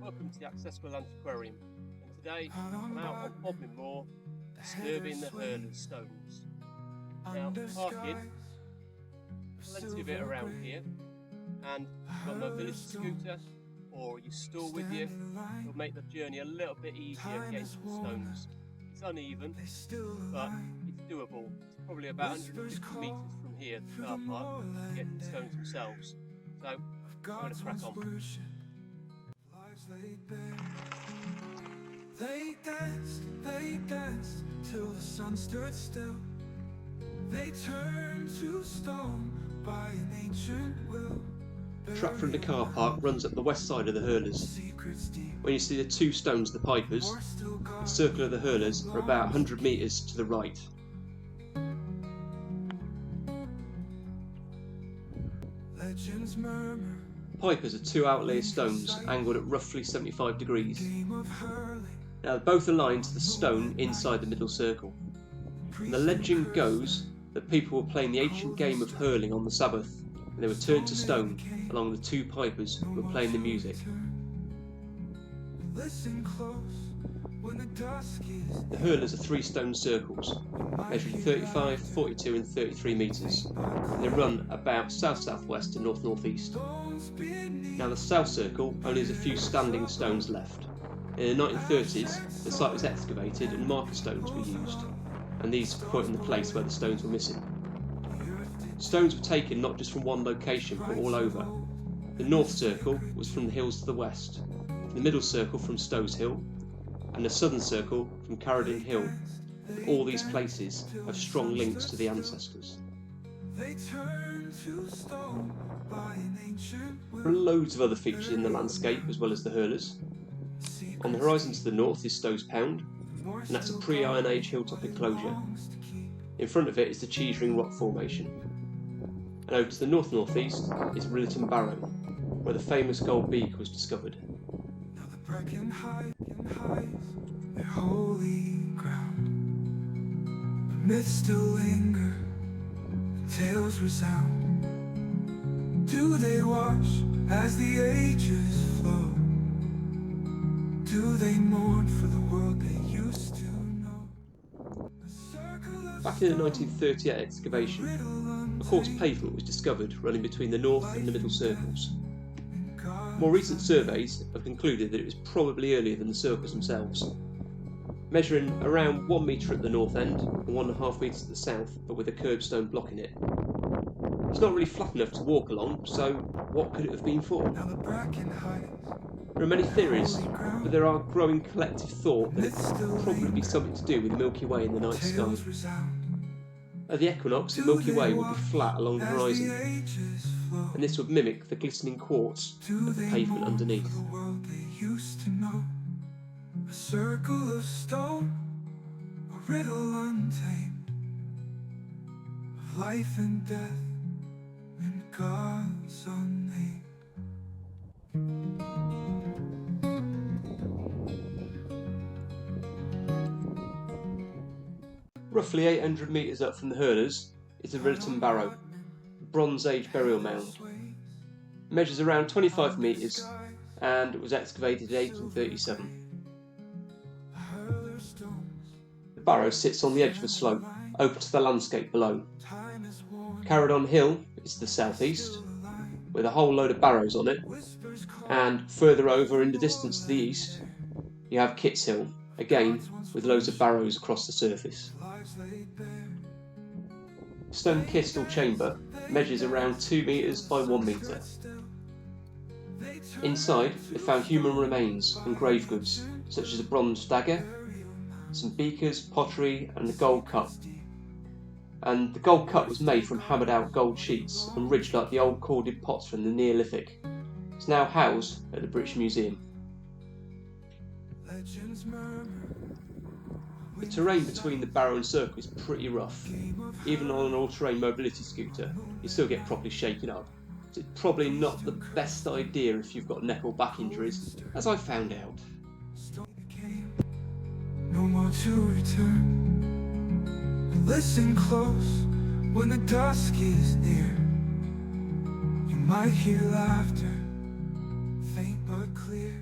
Welcome to the Accessible Antiquarium, and today I'm out on Bodmin Moor disturbing the Hurlers stones. Now, parking, plenty of it around here, and if you've got a mobility scooter or your stool with you, it'll make the journey a little bit easier getting to the stones. It's uneven, but it's doable. It's probably about 150 metres from here, the car park, to get to the stones themselves. So, I'm going to crack on. They danced till the sun stood still. They turned to stone by an ancient will. The track from the car park runs up the west side of the Hurlers. When you see the two stones, the Pipers, the circle of the Hurlers are about 100 metres to the right. Legends murmur. Pipers are two outlayer stones angled at roughly 75 degrees. Now they're both aligned to the stone inside the middle circle. And the legend goes that people were playing the ancient game of hurling on the Sabbath, and they were turned to stone along with the two pipers who were playing the music. The Hurlers are three stone circles, measuring 35, 42 and 33 metres, and they run about south-southwest to north-northeast. Now the south circle only has a few standing stones left. In the 1930s, the site was excavated and marker stones were used, and these were put in the place where the stones were missing. Stones were taken not just from one location but all over. The north circle was from the hills to the west, the middle circle from Stows Hill, and the southern circle from Carradine Hill. All these places have strong links to the ancestors. There are loads of other features in the landscape as well as the Hurlers. On the horizon to the north is Stows Pound, and that's a pre-Iron Age hilltop enclosure. In front of it is the Cheese Ring Rock Formation. And over to the north-northeast is Rillaton Barrow, where the famous gold beak was discovered. Their holy ground. Myths still linger, tales resound. Do they watch as the ages flow? Do they mourn for the world they used to know? Back in the 1938 excavation, a quartz pavement was discovered running between the north and the middle circles. More recent surveys have concluded that it was probably earlier than the circles themselves, measuring around 1 metre at the north end and 1.5 metres at the south, but with a curbstone blocking it. It's not really flat enough to walk along, so what could it have been for? There are many theories, but there are growing collective thought that it could probably be something to do with the Milky Way in the night sky. At the equinox, the Milky Way would be flat along the horizon, and this would mimic the glistening quartz of the pavement underneath. A circle of stone, a riddle untamed, of life and death and God's unnamed. Roughly 800 metres up from the Hurlers is the Rillaton Barrow, a Bronze Age burial mound. It measures around 25 metres and it was excavated in 1837. The barrow sits on the edge of a slope, open to the landscape below. Carradine Hill is to the southeast, with a whole load of barrows on it, and further over in the distance to the east, you have Kitts Hill, again with loads of barrows across the surface. Stone Kistel Chamber measures around 2 metres by 1 metre. Inside, they found human remains and grave goods, such as a bronze dagger, some beakers, pottery and a gold cup. And the gold cup was made from hammered out gold sheets and ridged like the old corded pots from the Neolithic. It's now housed at the British Museum. The terrain between the barrow and circle is pretty rough. Even on an all-terrain mobility scooter, you still get properly shaken up. So it's probably not the best idea if you've got neck or back injuries, as I found out. No more to return. Listen close When the dusk is near, you might hear laughter, faint but clear.